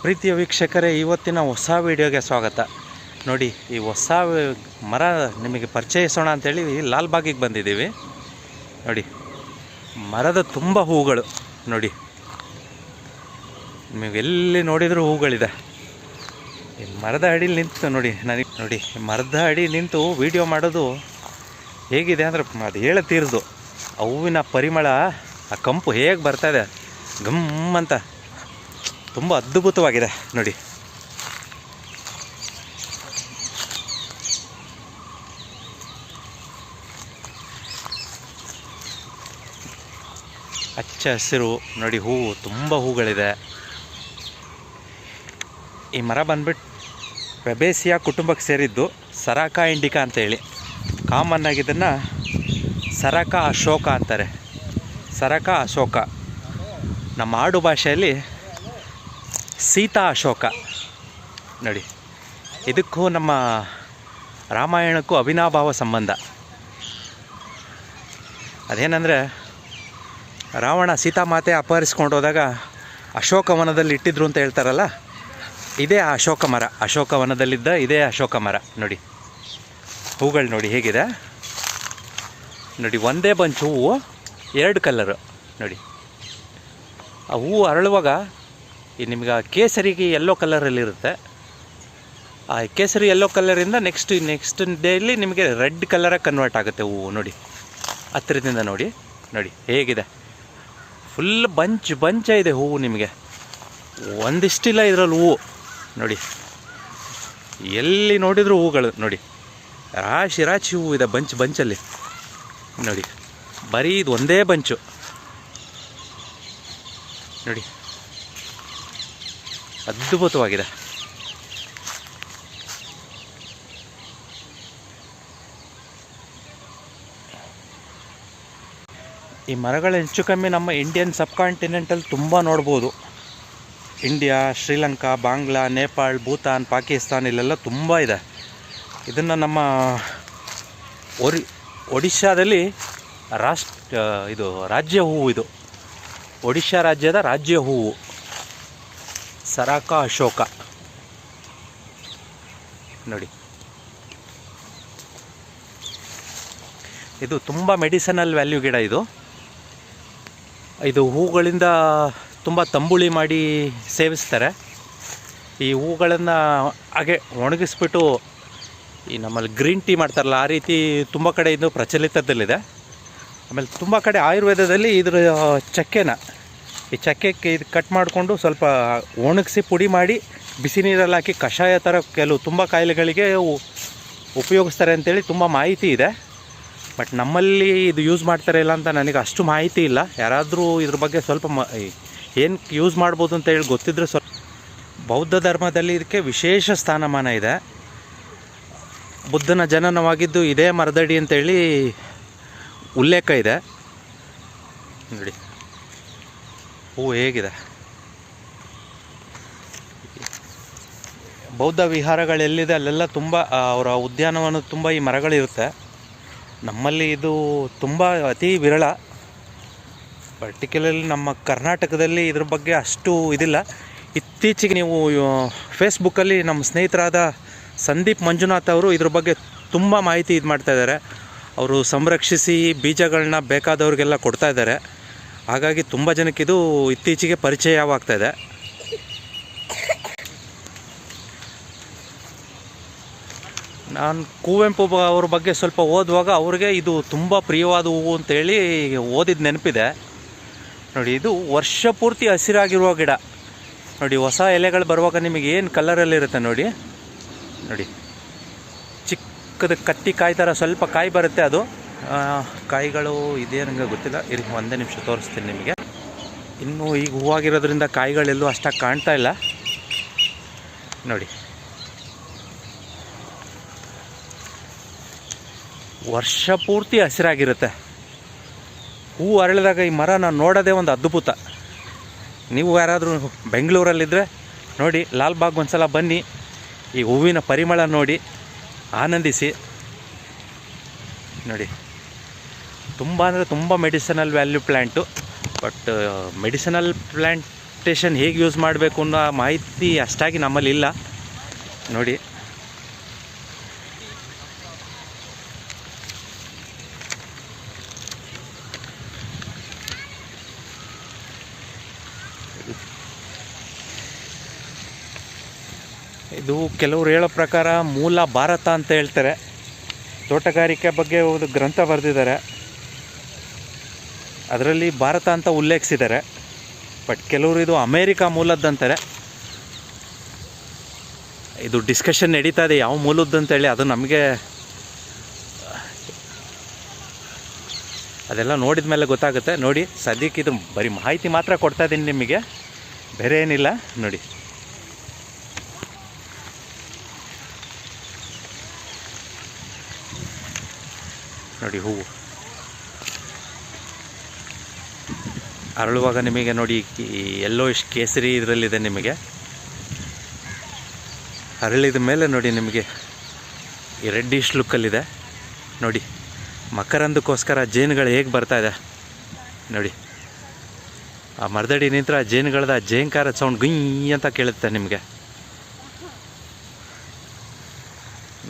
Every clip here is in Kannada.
ಪ್ರೀತಿಯ ವೀಕ್ಷಕರೇ, ಇವತ್ತಿನ ಹೊಸ ವಿಡಿಯೋಗೆ ಸ್ವಾಗತ. ನೋಡಿ, ಈ ಹೊಸ ಮರ ನಿಮಗೆ ಪರಿಚಯಿಸೋಣ ಅಂಥೇಳಿ ಲಾಲ್ಬಾಗಿಗೆ ಬಂದಿದ್ದೀವಿ. ನೋಡಿ, ಮರದ ತುಂಬ ಹೂಗಳು. ನೋಡಿ, ನಿಮಗೆಲ್ಲಿ ನೋಡಿದರೂ ಹೂಗಳಿದೆ. ಈ ಮರದ ಅಡಿಲಿ ನಿಂತು ನೋಡಿ, ನೋಡಿ ಮರದ ಅಡಿ ನಿಂತು ವಿಡಿಯೋ ಮಾಡೋದು ಹೇಗಿದೆ ಅಂದರೆ ಅದು ಹೇಳತೀರ್ದು. ಹೂವಿನ ಪರಿಮಳ, ಆ ಕಂಪು ಹೇಗೆ ಬರ್ತಾಯಿದೆ ಗಮ್ ಅಂತ, ತುಂಬ ಅದ್ಭುತವಾಗಿದೆ. ನೋಡಿ, ಹಚ್ಚ ಹಸಿರು. ನೋಡಿ, ಹೂವು ತುಂಬ ಹೂಗಳಿದೆ. ಈ ಮರ ಬಂದ್ಬಿಟ್ಟು ಫೆಬೇಸಿಯಾ ಕುಟುಂಬಕ್ಕೆ ಸೇರಿದ್ದು. ಸರಾಕ ಇಂಡಿಕಾ ಅಂತೇಳಿ ಕಾಮನ್ ಆಗಿ ಇದನ್ನು ಸರಕ ಅಶೋಕ ಅಂತಾರೆ. ಸರಕ ಅಶೋಕ, ನಮ್ಮ ಆಡು ಭಾಷೆಯಲ್ಲಿ ಸೀತಾ ಅಶೋಕ. ನೋಡಿ, ಇದಕ್ಕೂ ನಮ್ಮ ರಾಮಾಯಣಕ್ಕೂ ಅವಿನಾಭಾವ ಸಂಬಂಧ. ಅದೇನೆಂದರೆ, ರಾವಣ ಸೀತಾಮಾತೆ ಅಪಹರಿಸ್ಕೊಂಡು ಹೋದಾಗ ಅಶೋಕವನದಲ್ಲಿ ಇಟ್ಟಿದ್ರು ಅಂತ ಹೇಳ್ತಾರಲ್ಲ, ಇದೇ ಆ ಅಶೋಕ ಮರ. ಅಶೋಕವನದಲ್ಲಿದ್ದ ಇದೇ ಅಶೋಕ ಮರ. ನೋಡಿ, ಹೂಗಳು ನೋಡಿ ಹೇಗಿದೆ. ನೋಡಿ, ಒಂದೇ ಬಂಚು ಹೂವು, ಎರಡು ಕಲರು. ನೋಡಿ, ಆ ಹೂವು ಅರಳುವಾಗ ನಿಮ್ಗೆ ಕೇಸರಿಗೆ ಯೆಲ್ಲೋ ಕಲರಲ್ಲಿರುತ್ತೆ. ಆ ಕೇಸರಿ ಯೆಲ್ಲೋ ಕಲರಿಂದ ನೆಕ್ಸ್ಟ್ ಡೇಲಿ ನಿಮಗೆ ರೆಡ್ ಕಲರಾಗಿ ಕನ್ವರ್ಟ್ ಆಗುತ್ತೆ ಹೂವು. ನೋಡಿ, ಹತ್ತಿರದಿಂದ ನೋಡಿ. ನೋಡಿ ಹೇಗಿದೆ, ಫುಲ್ ಬಂಚ ಇದೆ ಹೂವು. ನಿಮಗೆ ಒಂದಿಷ್ಟಿಲ್ಲ ಇದರಲ್ಲಿ ಹೂವು. ನೋಡಿ, ಎಲ್ಲಿ ನೋಡಿದರೂ ಹೂಗಳು. ನೋಡಿ, ರಾಶಿ ಹೂವು ಇದೆ ಬಂಚಲ್ಲಿ. ನೋಡಿ, ಬರೀ ಇದು ಒಂದೇ ಬಂಚು. ನೋಡಿ, ಅದ್ಭುತವಾಗಿದೆ. ಈ ಮರಗಳು ಹೆಚ್ಚು ಕಮ್ಮಿ ನಮ್ಮ ಇಂಡಿಯನ್ ಸಬ್ ಕಾಂಟಿನೆಂಟಲ್ಲಿ ತುಂಬ ನೋಡ್ಬೋದು. ಇಂಡಿಯಾ, ಶ್ರೀಲಂಕಾ, ಬಾಂಗ್ಲಾ, ನೇಪಾಳ್, ಭೂತಾನ್, ಪಾಕಿಸ್ತಾನ್ ಇಲ್ಲೆಲ್ಲ ತುಂಬ ಇದೆ. ಇದನ್ನು ನಮ್ಮ ಒಡಿಶಾದಲ್ಲಿ ಇದು ರಾಜ್ಯ ಹೂವು. ಇದು ಒಡಿಶಾ ರಾಜ್ಯದ ರಾಜ್ಯ ಹೂವು, ಸರಾಕ ಅಶೋಕ. ನೋಡಿ, ಇದು ತುಂಬ ಮೆಡಿಸನಲ್ ವ್ಯಾಲ್ಯೂ ಗಿಡ. ಇದು ಹೂಗಳಿಂದ ತುಂಬ ತಂಬುಳಿ ಮಾಡಿ ಸೇವಿಸ್ತಾರೆ. ಈ ಹೂಗಳನ್ನು ಹಾಗೆ ಒಣಗಿಸ್ಬಿಟ್ಟು ಈ ನಮ್ಮಲ್ಲಿ ಗ್ರೀನ್ ಟೀ ಮಾಡ್ತಾರಲ್ಲ, ಆ ರೀತಿ ತುಂಬ ಕಡೆ ಇದು ಪ್ರಚಲಿತದಲ್ಲಿದೆ. ಆಮೇಲೆ ತುಂಬ ಕಡೆ ಆಯುರ್ವೇದದಲ್ಲಿ ಇದ್ರ ಈ ಚಕ್ಕೆಗೆ ಇದು ಕಟ್ ಮಾಡಿಕೊಂಡು ಸ್ವಲ್ಪ ಒಣಗಿಸಿ ಪುಡಿ ಮಾಡಿ ಬಿಸಿ ನೀರಲ್ಲಿ ಹಾಕಿ ಕಷಾಯ ಥರ ಕೆಲವು ತುಂಬ ಕಾಯಿಲೆಗಳಿಗೆ ಉಪಯೋಗಿಸ್ತಾರೆ ಅಂತೇಳಿ ತುಂಬ ಮಾಹಿತಿ ಇದೆ. ಬಟ್ ನಮ್ಮಲ್ಲಿ ಇದು ಯೂಸ್ ಮಾಡ್ತಾರೆ ಇಲ್ಲ ಅಂತ ನನಗೆ ಅಷ್ಟು ಮಾಹಿತಿ ಇಲ್ಲ. ಯಾರಾದರೂ ಇದ್ರ ಬಗ್ಗೆ ಸ್ವಲ್ಪ ಏನು ಯೂಸ್ ಮಾಡ್ಬೋದು ಅಂತ ಹೇಳಿ ಗೊತ್ತಿದ್ರೆ ಸ್ವಲ್ಪ. ಬೌದ್ಧ ಧರ್ಮದಲ್ಲಿ ಇದಕ್ಕೆ ವಿಶೇಷ ಸ್ಥಾನಮಾನ ಇದೆ. ಬುದ್ಧನ ಜನನವಾಗಿದ್ದು ಇದೇ ಮರದಡಿ ಅಂತೇಳಿ ಉಲ್ಲೇಖ ಇದೆ. ನೋಡಿ, ಹೂವು ಹೇಗಿದೆ. ಬೌದ್ಧ ವಿಹಾರಗಳೆಲ್ಲಿದೆ ಅಲ್ಲೆಲ್ಲ ತುಂಬ ಅವರ ಉದ್ಯಾನವನ ತುಂಬ ಈ ಮರಗಳಿರುತ್ತೆ. ನಮ್ಮಲ್ಲಿ ಇದು ತುಂಬ ಅತಿ ವಿರಳ. ಪರ್ಟಿಕ್ಯುಲರ್ಲಿ ನಮ್ಮ ಕರ್ನಾಟಕದಲ್ಲಿ ಇದ್ರ ಬಗ್ಗೆ ಅಷ್ಟು ಇದಿಲ್ಲ. ಇತ್ತೀಚೆಗೆ ನೀವು ಫೇಸ್ಬುಕ್ಕಲ್ಲಿ ನಮ್ಮ ಸ್ನೇಹಿತರಾದ ಸಂದೀಪ್ ಮಂಜುನಾಥ್ ಅವರು ಇದ್ರ ಬಗ್ಗೆ ತುಂಬ ಮಾಹಿತಿ ಇದು ಮಾಡ್ತಾಯಿದ್ದಾರೆ. ಅವರು ಸಂರಕ್ಷಿಸಿ ಬೀಜಗಳನ್ನ ಬೇಕಾದವ್ರಿಗೆಲ್ಲ ಕೊಡ್ತಾಯಿದ್ದಾರೆ. ಹಾಗಾಗಿ ತುಂಬ ಜನಕ್ಕೆ ಇದು ಇತ್ತೀಚೆಗೆ ಪರಿಚಯವಾಗ್ತಾಯಿದೆ. ನಾನು ಕುವೆಂಪು ಅವ್ರ ಬಗ್ಗೆ ಸ್ವಲ್ಪ ಓದುವಾಗ ಅವ್ರಿಗೆ ಇದು ತುಂಬ ಪ್ರಿಯವಾದ ಹೂವು ಅಂತೇಳಿ ಓದಿದ ನೆನಪಿದೆ. ನೋಡಿ, ಇದು ವರ್ಷ ಪೂರ್ತಿ ಹಸಿರಾಗಿರುವ ಗಿಡ. ನೋಡಿ, ಹೊಸ ಎಲೆಗಳು ಬರುವಾಗ ನಿಮಗೆ ಏನು ಕಲರಲ್ಲಿರುತ್ತೆ ನೋಡಿ. ನೋಡಿ, ಚಿಕ್ಕದ ಕತ್ತಿ ಕಾಯಿ ಥರ ಸ್ವಲ್ಪ ಕಾಯಿ ಬರುತ್ತೆ. ಅದು ಕಾಯಿಗಳು ಇದೇನಂಗೆ ಗೊತ್ತಿಲ್ಲ. ಇರಿ, ಒಂದೇ ನಿಮಿಷ ತೋರಿಸ್ತೀನಿ ನಿಮಗೆ. ಇನ್ನೂ ಈಗ ಹೂವಾಗಿರೋದ್ರಿಂದ ಕಾಯಿಗಳೆಲ್ಲೂ ಅಷ್ಟಾಗಿ ಕಾಣ್ತಾ ಇಲ್ಲ. ನೋಡಿ, ವರ್ಷ ಪೂರ್ತಿ ಹಸಿರಾಗಿರುತ್ತೆ. ಹೂವು ಅರಳಿದಾಗ ಈ ಮರ ನಾನು ನೋಡೋದೇ ಒಂದು ಅದ್ಭುತ. ನೀವು ಯಾರಾದರೂ ಬೆಂಗಳೂರಲ್ಲಿದ್ದರೆ ನೋಡಿ, ಲಾಲ್ಬಾಗ್ ಒಂದು ಸಲ ಬನ್ನಿ, ಈ ಹೂವಿನ ಪರಿಮಳ ನೋಡಿ ಆನಂದಿಸಿ. ನೋಡಿ, ತುಂಬ ಅಂದರೆ ತುಂಬ medicinal value plant. But medicinal plant adaptation ಹೇಗೆ ಯೂಸ್ ಮಾಡಬೇಕು ಅನ್ನೋ ಮಾಹಿತಿ ಅಷ್ಟಾಗಿ ನಮ್ಮಲ್ಲಿ ಇಲ್ಲ ನೋಡಿ. ಇದು ಕೆಲವರು ಹೇಳೋ ಪ್ರಕಾರ ಮೂಲ ಭಾರತ ಅಂತ ಹೇಳ್ತಾರೆ. ತೋಟಗಾರಿಕೆ ಬಗ್ಗೆ ಒಂದು ಗ್ರಂಥ ಬರೆದಿದ್ದಾರೆ, ಅದರಲ್ಲಿ ಭಾರತ ಅಂತ ಉಲ್ಲೇಖಿಸಿದ್ದಾರೆ. ಬಟ್ ಕೆಲವರು ಇದು ಅಮೇರಿಕಾ ಮೂಲದ್ದಂತಾರೆ. ಇದು ಡಿಸ್ಕಷನ್ ನಡೀತಾ ಇದೆ ಯಾವ ಮೂಲದ್ದಂತೇಳಿ. ಅದು ನಮಗೆ ಅದೆಲ್ಲ ನೋಡಿದ ಮೇಲೆ ಗೊತ್ತಾಗುತ್ತೆ. ನೋಡಿ, ಸದ್ಯಕ್ಕೆ ಇದು ಬರೀ ಮಾಹಿತಿ ಮಾತ್ರ ಕೊಡ್ತಾ ಇದ್ದೀನಿ ನಿಮಗೆ, ಬೇರೆ ಏನಿಲ್ಲ. ನೋಡಿ, ನೋಡಿ ಹೂವು ಅರಳುವಾಗ ನಿಮಗೆ ನೋಡಿ ಯೆಲ್ಲೋಯಿಶ್ ಕೇಸರಿ ಇದರಲ್ಲಿದೆ. ನಿಮಗೆ ಅರಳಿದ ಮೇಲೆ ನೋಡಿ ನಿಮಗೆ ಈ ರೆಡ್ಡಿಶ್ ಲುಕ್ಕಲ್ಲಿದೆ. ನೋಡಿ ಮಕರಂದಕ್ಕೋಸ್ಕರ ಜೇನುಗಳು ಹೇಗೆ ಬರ್ತಾಯಿದೆ ನೋಡಿ. ಆ ಮರದಡಿ ನಿಂತರ ಆ ಜೇನುಗಳದ ಜೇಂಕಾರದ ಸೌಂಡ್ ಗುಯ್ ಅಂತ ಕೇಳುತ್ತೆ ನಿಮಗೆ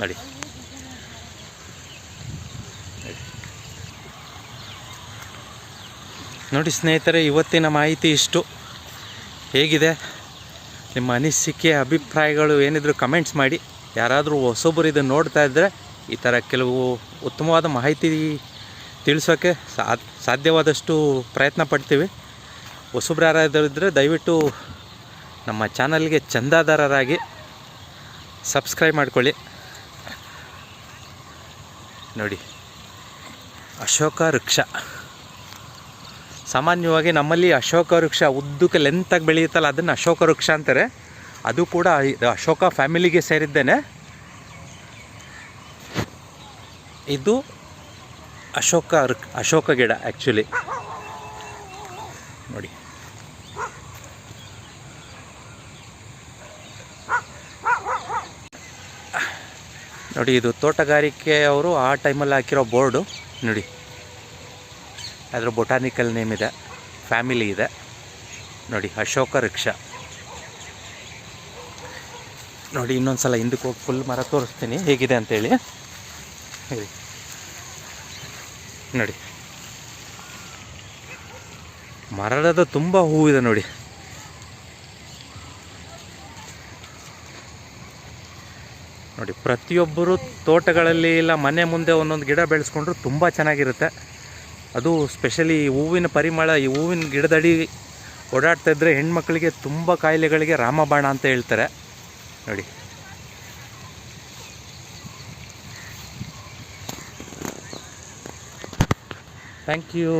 ನೋಡಿ. ನೋಡಿ ಸ್ನೇಹಿತರೆ, ಇವತ್ತಿನ ಮಾಹಿತಿ ಇಷ್ಟು. ಹೇಗಿದೆ ನಿಮ್ಮ ಅನಿಸಿಕೆ, ಅಭಿಪ್ರಾಯಗಳು ಏನಿದ್ರು ಕಮೆಂಟ್ಸ್ ಮಾಡಿ. ಯಾರಾದರೂ ಹೊಸೊಬ್ಬರು ಇದನ್ನು ನೋಡ್ತಾ ಇದ್ದರೆ ಈ ಥರ ಕೆಲವು ಉತ್ತಮವಾದ ಮಾಹಿತಿ ತಿಳಿಸೋಕ್ಕೆ ಸಾಧ್ಯವಾದಷ್ಟು ಪ್ರಯತ್ನ ಪಡ್ತೀವಿ. ಹೊಸೊಬ್ರು ಯಾರಾದರೂ ಇದ್ದರೆ ದಯವಿಟ್ಟು ನಮ್ಮ ಚಾನಲ್ಗೆ ಚಂದಾದಾರರಾಗಿ ಸಬ್ಸ್ಕ್ರೈಬ್ ಮಾಡ್ಕೊಳ್ಳಿ. ನೋಡಿ, ಅಶೋಕ ವೃಕ್ಷ. ಸಾಮಾನ್ಯವಾಗಿ ನಮ್ಮಲ್ಲಿ ಅಶೋಕ ವೃಕ್ಷ ಉದ್ದಕ್ಕೆ ಲೆಂತಾಗಿ ಬೆಳೆಯುತ್ತಲ್ಲ, ಅದನ್ನು ಅಶೋಕ ವೃಕ್ಷ ಅಂತಾರೆ. ಅದು ಕೂಡ ಅಶೋಕ ಫ್ಯಾಮಿಲಿಗೆ ಸೇರಿದ್ದೇನೆ. ಇದು ಅಶೋಕ ಗಿಡ ಆ್ಯಕ್ಚುಲಿ. ನೋಡಿ, ನೋಡಿ ಇದು ತೋಟಗಾರಿಕೆಯವರು ಆ ಟೈಮಲ್ಲಿ ಹಾಕಿರೋ ಬೋರ್ಡು ನೋಡಿ. ಅದರ ಬೊಟಾನಿಕಲ್ ನೇಮ್ ಇದೆ, ಫ್ಯಾಮಿಲಿ ಇದೆ ನೋಡಿ, ಅಶೋಕ ವೃಕ್ಷ. ನೋಡಿ, ಇನ್ನೊಂದು ಸಲ ಹಿಂದಕ್ಕೆ ಹೋಗಿ ಫುಲ್ ಮರ ತೋರಿಸ್ತೀನಿ ಹೇಗಿದೆ ಅಂತೇಳಿ. ನೋಡಿ, ಮರದ ತುಂಬ ಹೂವಿದೆ ನೋಡಿ. ನೋಡಿ, ಪ್ರತಿಯೊಬ್ಬರು ತೋಟಗಳಲ್ಲಿ ಇಲ್ಲ ಮನೆ ಮುಂದೆ ಒಂದೊಂದು ಗಿಡ ಬೆಳೆಸ್ಕೊಂಡ್ರು ತುಂಬ ಚೆನ್ನಾಗಿರುತ್ತೆ. ಅದು ಸ್ಪೆಷಲಿ ಹೂವಿನ ಪರಿಮಳ, ಈ ಹೂವಿನ ಗಿಡದಡಿ ಓಡಾಡ್ತಾ ಇದ್ದರೆ ಹೆಣ್ಮಕ್ಳಿಗೆ ತುಂಬ ಕಾಯಿಲೆಗಳಿಗೆ ರಾಮಬಾಣ ಅಂತ ಹೇಳ್ತಾರೆ ನೋಡಿ. Thank you.